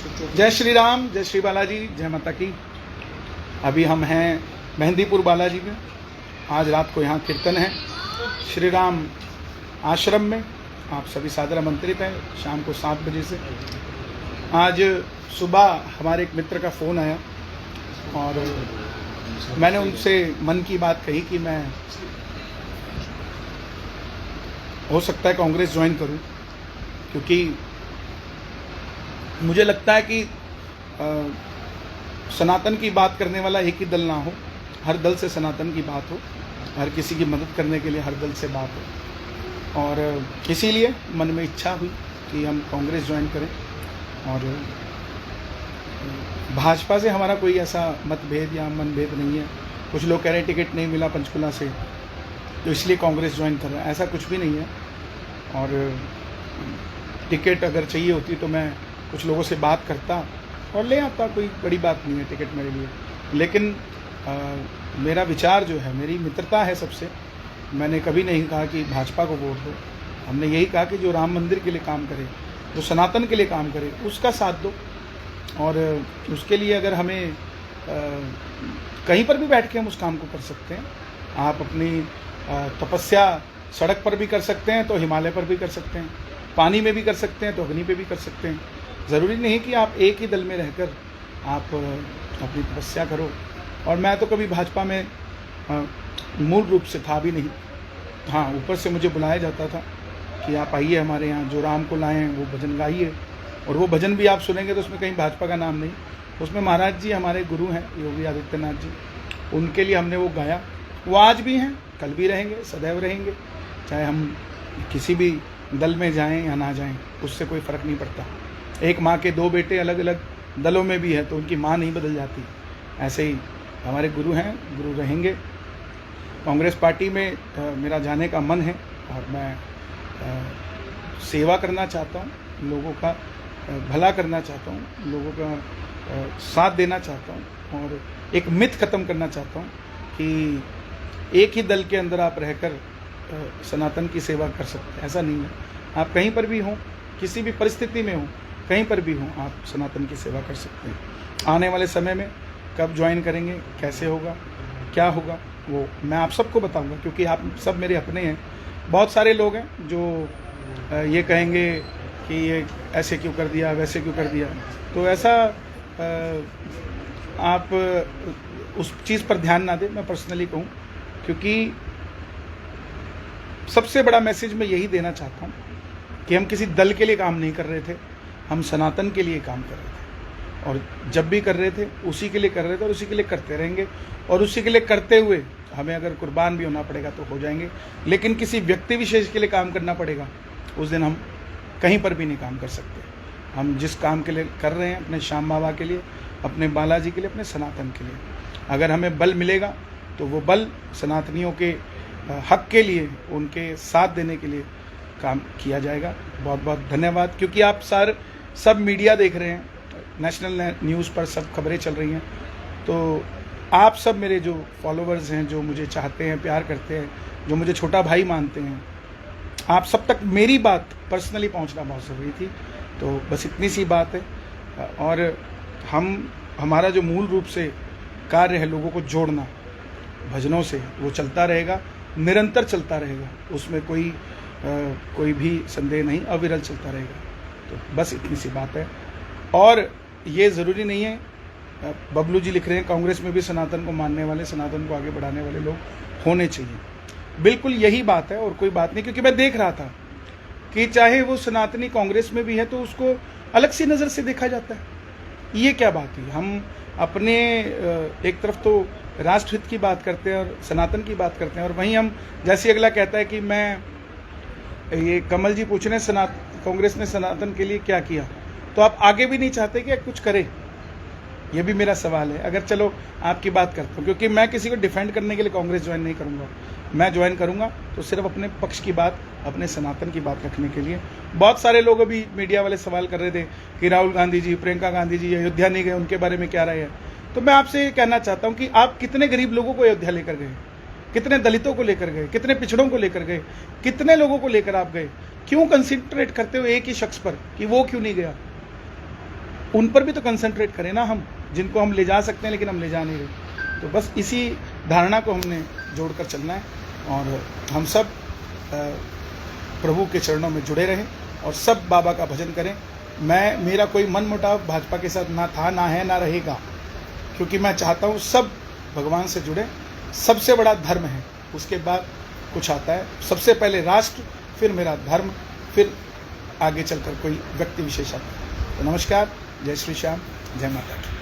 जय श्री राम, जय श्री बालाजी, जय माता की। अभी हम हैं मेहंदीपुर बालाजी में। आज रात को यहाँ कीर्तन है श्री राम आश्रम में। आप सभी सादर आमंत्रित हैं शाम को 7 बजे से। आज सुबह हमारे एक मित्र का फ़ोन आया और मैंने उनसे मन की बात कही कि मैं हो सकता है कांग्रेस ज्वाइन करूं, क्योंकि मुझे लगता है कि सनातन की बात करने वाला एक ही दल ना हो, हर दल से सनातन की बात हो, हर किसी की मदद करने के लिए हर दल से बात हो। और इसीलिए मन में इच्छा हुई कि हम कांग्रेस ज्वाइन करें। और भाजपा से हमारा कोई ऐसा मतभेद या मनभेद नहीं है। कुछ लोग कह रहे हैं टिकट नहीं मिला पंचकुला से तो इसलिए कांग्रेस ज्वाइन कर रहे हैं, ऐसा कुछ भी नहीं है। और टिकट अगर चाहिए होती तो मैं कुछ लोगों से बात करता और ले आता, कोई बड़ी बात नहीं है टिकट मेरे लिए। लेकिन मेरा विचार जो है, मेरी मित्रता है सबसे। मैंने कभी नहीं कहा कि भाजपा को वोट दो, हमने यही कहा कि जो राम मंदिर के लिए काम करे, जो सनातन के लिए काम करे, उसका साथ दो। और उसके लिए अगर हमें कहीं पर भी बैठ के हम उस काम को कर सकते हैं। आप अपनी तपस्या सड़क पर भी कर सकते हैं तो हिमालय पर भी कर सकते हैं, पानी में भी कर सकते हैं तो अग्नि पे भी कर सकते हैं। ज़रूरी नहीं कि आप एक ही दल में रहकर आप अपनी तपस्या करो। और मैं तो कभी भाजपा में मूल रूप से था भी नहीं। हाँ, ऊपर से मुझे बुलाया जाता था कि आप आइए हमारे यहाँ, जो राम को लाए हैं वो भजन गाइए। और वो भजन भी आप सुनेंगे तो उसमें कहीं भाजपा का नाम नहीं, उसमें महाराज जी हमारे गुरु हैं योगी आदित्यनाथ जी, उनके लिए हमने वो गाया। वो आज भी हैं, कल भी रहेंगे, सदैव रहेंगे। चाहे हम किसी भी दल में जाएं या ना जाएं, उससे कोई फ़र्क नहीं पड़ता। एक माँ के 2 बेटे अलग अलग दलों में भी है तो उनकी माँ नहीं बदल जाती। ऐसे ही हमारे गुरु हैं, गुरु रहेंगे। कांग्रेस पार्टी में मेरा जाने का मन है और मैं सेवा करना चाहता हूँ, लोगों का भला करना चाहता हूँ, लोगों का साथ देना चाहता हूँ। और एक मिथ ख़त्म करना चाहता हूँ कि एक ही दल के अंदर आप रहकर सनातन की सेवा कर सकते हैं, ऐसा नहीं है। आप कहीं पर भी हों, किसी भी परिस्थिति में हों, कहीं पर भी हों, आप सनातन की सेवा कर सकते हैं। आने वाले समय में कब ज्वाइन करेंगे, कैसे होगा, क्या होगा, वो मैं आप सबको बताऊंगा, क्योंकि आप सब मेरे अपने हैं। बहुत सारे लोग हैं जो ये कहेंगे कि ये ऐसे क्यों कर दिया, वैसे क्यों कर दिया। तो ऐसा आप उस चीज़ पर ध्यान ना दें, मैं पर्सनली कहूँ। क्योंकि सबसे बड़ा मैसेज मैं यही देना चाहता हूँ कि हम किसी दल के लिए काम नहीं कर रहे थे, हम सनातन के लिए काम कर रहे थे। और जब भी कर रहे थे उसी के लिए कर रहे थे और उसी के लिए करते रहेंगे। और उसी के लिए करते हुए हमें अगर कुर्बान भी होना पड़ेगा तो हो जाएंगे। लेकिन किसी व्यक्ति विशेष के लिए काम करना पड़ेगा, उस दिन हम कहीं पर भी नहीं काम कर सकते। हम जिस काम के लिए कर रहे हैं, अपने श्याम बाबा के लिए, अपने बालाजी के लिए, अपने सनातन के लिए, अगर हमें बल मिलेगा तो वो बल सनातनियों के हक के लिए, उनके साथ देने के लिए काम किया जाएगा। बहुत बहुत धन्यवाद। क्योंकि आप सब मीडिया देख रहे हैं, नेशनल न्यूज़ पर सब खबरें चल रही हैं, तो आप सब मेरे जो फॉलोअर्स हैं, जो मुझे चाहते हैं, प्यार करते हैं, जो मुझे छोटा भाई मानते हैं, आप सब तक मेरी बात पर्सनली पहुंचना बहुत ज़रूरी थी। तो बस इतनी सी बात है। और हमारा जो मूल रूप से कार्य है लोगों को जोड़ना भजनों से, वो चलता रहेगा, निरंतर चलता रहेगा, उसमें कोई भी संदेह नहीं, अविरल चलता रहेगा। तो बस इतनी सी बात है। और ये ज़रूरी नहीं है, बबलू जी लिख रहे हैं कांग्रेस में भी सनातन को मानने वाले, सनातन को आगे बढ़ाने वाले लोग होने चाहिए। बिल्कुल यही बात है और कोई बात नहीं। क्योंकि मैं देख रहा था कि चाहे वो सनातनी कांग्रेस में भी है तो उसको अलग सी नज़र से देखा जाता है। ये क्या बात है? हम अपने एक तरफ तो राष्ट्रहित की बात करते हैं और सनातन की बात करते हैं, और वहीं हम, जैसे अगला कहता है कि मैं, ये कमल जी पूछ रहे हैं कांग्रेस ने सनातन के लिए क्या किया, तो आप आगे भी नहीं चाहते कि कुछ करे? ये भी मेरा सवाल है। अगर चलो आपकी बात करता हूँ, क्योंकि मैं किसी को डिफेंड करने के लिए कांग्रेस ज्वाइन नहीं करूँगा। मैं ज्वाइन करूँगा तो सिर्फ अपने पक्ष की बात, अपने सनातन की बात रखने के लिए। बहुत सारे लोग अभी मीडिया वाले सवाल कर रहे थे कि राहुल गांधी जी, प्रियंका गांधी जी अयोध्या नहीं गए, उनके बारे में क्या राय है। तो मैं आपसे ये कहना चाहता हूँ कि आप कितने गरीब लोगों को अयोध्या लेकर गए, कितने दलितों को लेकर गए, कितने पिछड़ों को लेकर गए, कितने लोगों को लेकर आप गए? क्यों कंसिडरेट करते हो एक ही शख्स पर कि वो क्यों नहीं गया? उन पर भी तो कंसंट्रेट करें ना हम, जिनको हम ले जा सकते हैं लेकिन हम ले जा नहीं रहे। तो बस इसी धारणा को हमने जोड़कर चलना है और हम सब प्रभु के चरणों में जुड़े रहें और सब बाबा का भजन करें। मेरा कोई मन मुटाव भाजपा के साथ ना था, ना है, ना रहेगा, क्योंकि मैं चाहता हूँ सब भगवान से जुड़े। सबसे बड़ा धर्म है, उसके बाद कुछ आता है। सबसे पहले राष्ट्र, फिर मेरा धर्म, फिर आगे चलकर कोई व्यक्ति विशेष आता है। तो नमस्कार, जय श्री श्याम, जय माता दी।